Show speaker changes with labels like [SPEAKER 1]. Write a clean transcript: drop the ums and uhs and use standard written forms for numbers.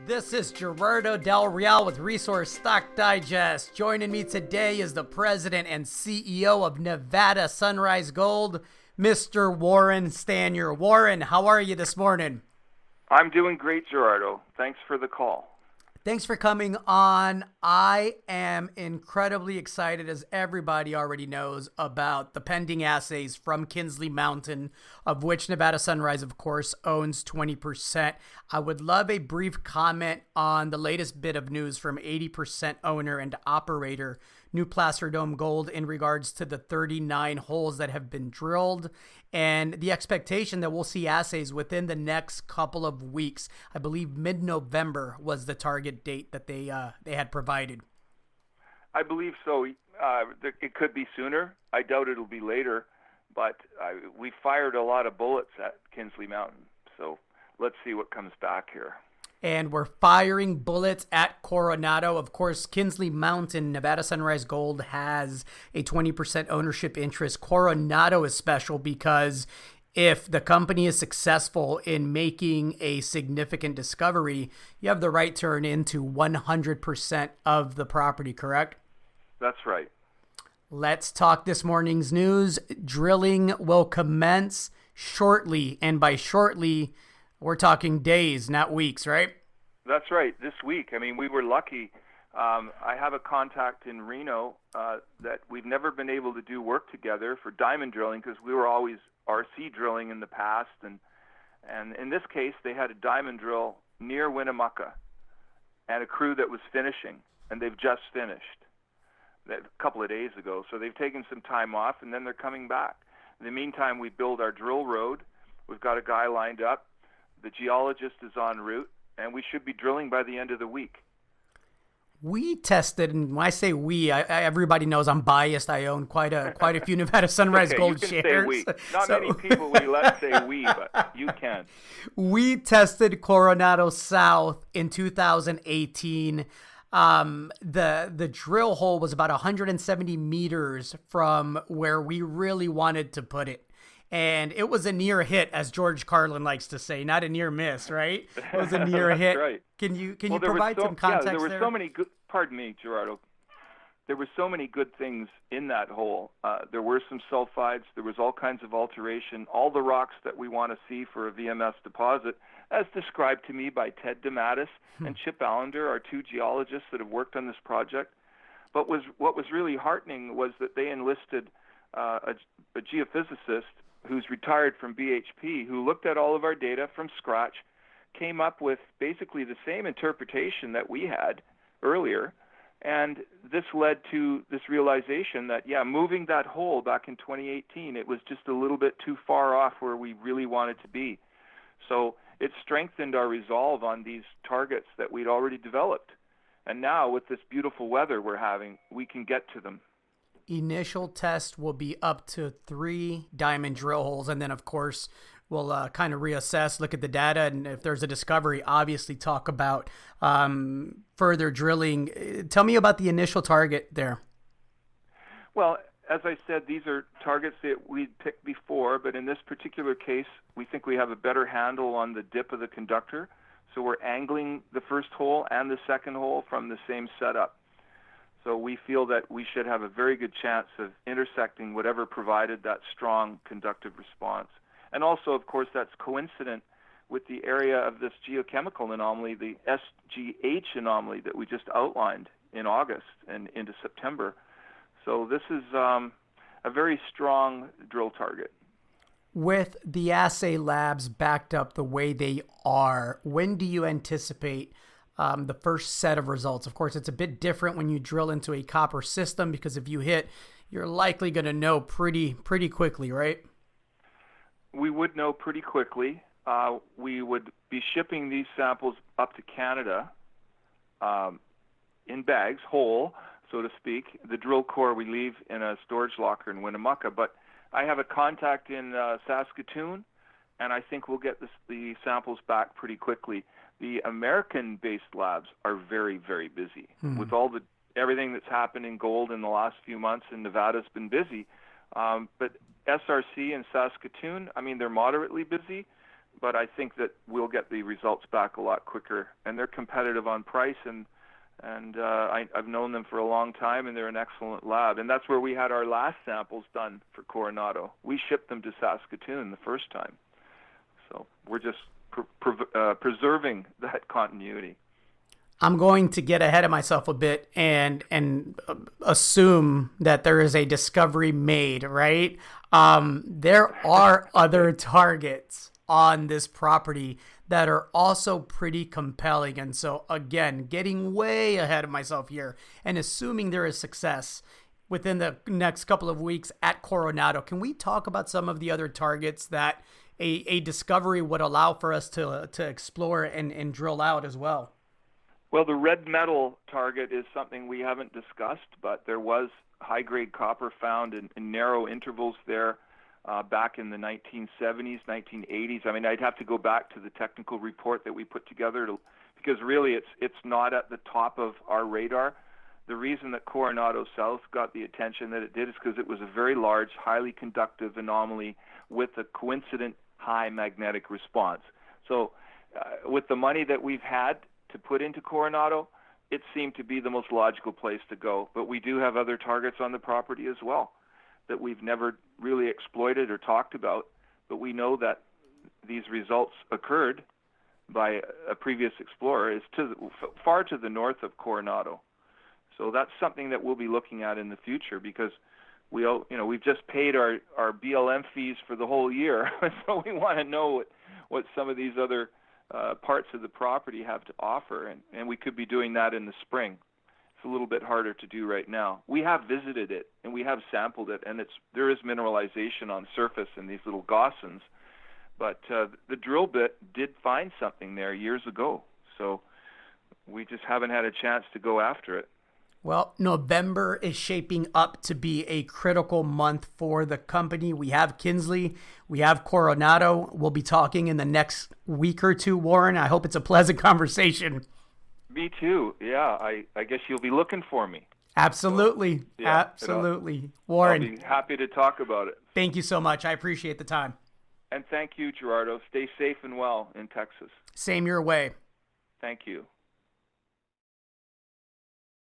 [SPEAKER 1] This is Gerardo Del Real with Resource Stock Digest. Joining me today is the president and CEO of Nevada Sunrise Gold, Mr. Warren Stanyer. Warren, how are you this morning?
[SPEAKER 2] I'm doing great, Gerardo. Thanks for the call.
[SPEAKER 1] Thanks for coming on. I am incredibly excited, as everybody already knows, about the pending assays from Kinsley Mountain, of which Nevada Sunrise, of course, owns 20%. I would love a brief comment on the latest bit of news from 80% owner and operator New Placer Dome Gold in regards to the 39 holes that have been drilled and the expectation that we'll see assays within the next couple of weeks. I believe mid-November was the target date that they had provided.
[SPEAKER 2] I believe so. It could be sooner. I doubt it'll be later, but we fired a lot of bullets at Kinsley Mountain, so let's see what comes back here.
[SPEAKER 1] And we're firing bullets at Coronado. Of course, Kinsley Mountain, Nevada Sunrise Gold has a 20% ownership interest. Coronado is special because if the company is successful in making a significant discovery, you have the right to earn into 100% of the property, correct?
[SPEAKER 2] That's right.
[SPEAKER 1] Let's talk this morning's news. Drilling will commence shortly, and by shortly, we're talking days, not weeks, right?
[SPEAKER 2] That's right. This week. I mean, we were lucky. I have a contact in Reno that we've never been able to do work together for diamond drilling because we were always RC drilling in the past. And in this case, they had a diamond drill near Winnemucca and a crew that was finishing, and they've just finished a couple of days ago. So they've taken some time off, and then they're coming back. In the meantime, we build our drill road. We've got a guy lined up. The geologist is en route, and we should be drilling by the end of the week.
[SPEAKER 1] We tested, and when I say we, everybody knows I'm biased. I own quite a few Nevada Sunrise Gold
[SPEAKER 2] you can
[SPEAKER 1] shares.
[SPEAKER 2] Say we. Not many people will let say we, but you can.
[SPEAKER 1] We tested Coronado South in 2018. The drill hole was about 170 meters from where we really wanted to put it. And it was a near hit, as George Carlin likes to say, not a near miss, right? It was a near hit.
[SPEAKER 2] Right.
[SPEAKER 1] Can you provide some context there?
[SPEAKER 2] There were so many good, pardon me, Gerardo. There were so many good things in that hole. There were some sulfides. There was all kinds of alteration, all the rocks that we want to see for a VMS deposit, as described to me by Ted DeMattis and Chip Allender, our two geologists that have worked on this project. But what was really heartening was that they enlisted a geophysicist who's retired from BHP, who looked at all of our data from scratch, came up with basically the same interpretation that we had earlier, and this led to this realization that, moving that hole back in 2018, it was just a little bit too far off where we really wanted to be. So it strengthened our resolve on these targets that we'd already developed. And now, with this beautiful weather we're having, we can get to them.
[SPEAKER 1] Initial test will be up to 3 diamond drill holes, and then of course we'll kind of reassess, look at the data, and if there's a discovery, obviously talk about further drilling. Tell me about the initial target there.
[SPEAKER 2] Well, as I said, these are targets that we'd picked before, but in this particular case, we think we have a better handle on the dip of the conductor, so we're angling the first hole and the second hole from the same setup. So we feel that we should have a very good chance of intersecting whatever provided that strong conductive response. And also, of course, that's coincident with the area of this geochemical anomaly, the SGH anomaly that we just outlined in August and into September. So this is a very strong drill target.
[SPEAKER 1] With the assay labs backed up the way they are, when do you anticipate the first set of results? Of course, it's a bit different when you drill into a copper system because if you hit, you're likely going to know pretty quickly, right?
[SPEAKER 2] We would know pretty quickly. We would be shipping these samples up to Canada in bags, whole, so to speak. The drill core we leave in a storage locker in Winnemucca. But I have a contact in Saskatoon, and I think we'll get the samples back pretty quickly. The American-based labs are very, very busy. With everything that's happened in gold in the last few months, and Nevada's been busy. But SRC in Saskatoon, I mean, they're moderately busy. but I think that we'll get the results back a lot quicker, and they're competitive on price, and I've known them for a long time, and they're an excellent lab, and that's where we had our last samples done for Coronado. We shipped them to Saskatoon the first time, so we're just preserving that continuity.
[SPEAKER 1] I'm going to get ahead of myself a bit and assume that there is a discovery made, right? There are other targets on this property that are also pretty compelling. And so, again, getting way ahead of myself here and assuming there is success within the next couple of weeks at Coronado, can we talk about some of the other targets that a discovery would allow for us to explore and drill out as well?
[SPEAKER 2] Well, the red metal target is something we haven't discussed, but there was high-grade copper found in narrow intervals there back in the 1970s, 1980s. I mean, I'd have to go back to the technical report that we put together because really it's not at the top of our radar. The reason that Coronado South got the attention that it did is because it was a very large, highly conductive anomaly with a coincident high magnetic response. So with the money that we've had to put into Coronado, it seemed to be the most logical place to go. But we do have other targets on the property as well that we've never really exploited or talked about, but we know that these results occurred by a previous explorer is far to the north of Coronado. So that's something that we'll be looking at in the future because we've just paid our BLM fees for the whole year, so we want to know what some of these other parts of the property have to offer, and we could be doing that in the spring. It's a little bit harder to do right now. We have visited it, and we have sampled it, and there is mineralization on surface in these little gossans, but the drill bit did find something there years ago, so we just haven't had a chance to go after it.
[SPEAKER 1] Well, November is shaping up to be a critical month for the company. We have Kinsley, we have Coronado. We'll be talking in the next week or two, Warren. I hope it's a pleasant conversation.
[SPEAKER 2] Me too. Yeah, I guess you'll be looking for me.
[SPEAKER 1] Absolutely. So, yeah, absolutely. Warren.
[SPEAKER 2] I'll be happy to talk about it.
[SPEAKER 1] Thank you so much. I appreciate the time.
[SPEAKER 2] And thank you, Gerardo. Stay safe and well in Texas.
[SPEAKER 1] Same your way.
[SPEAKER 2] Thank you.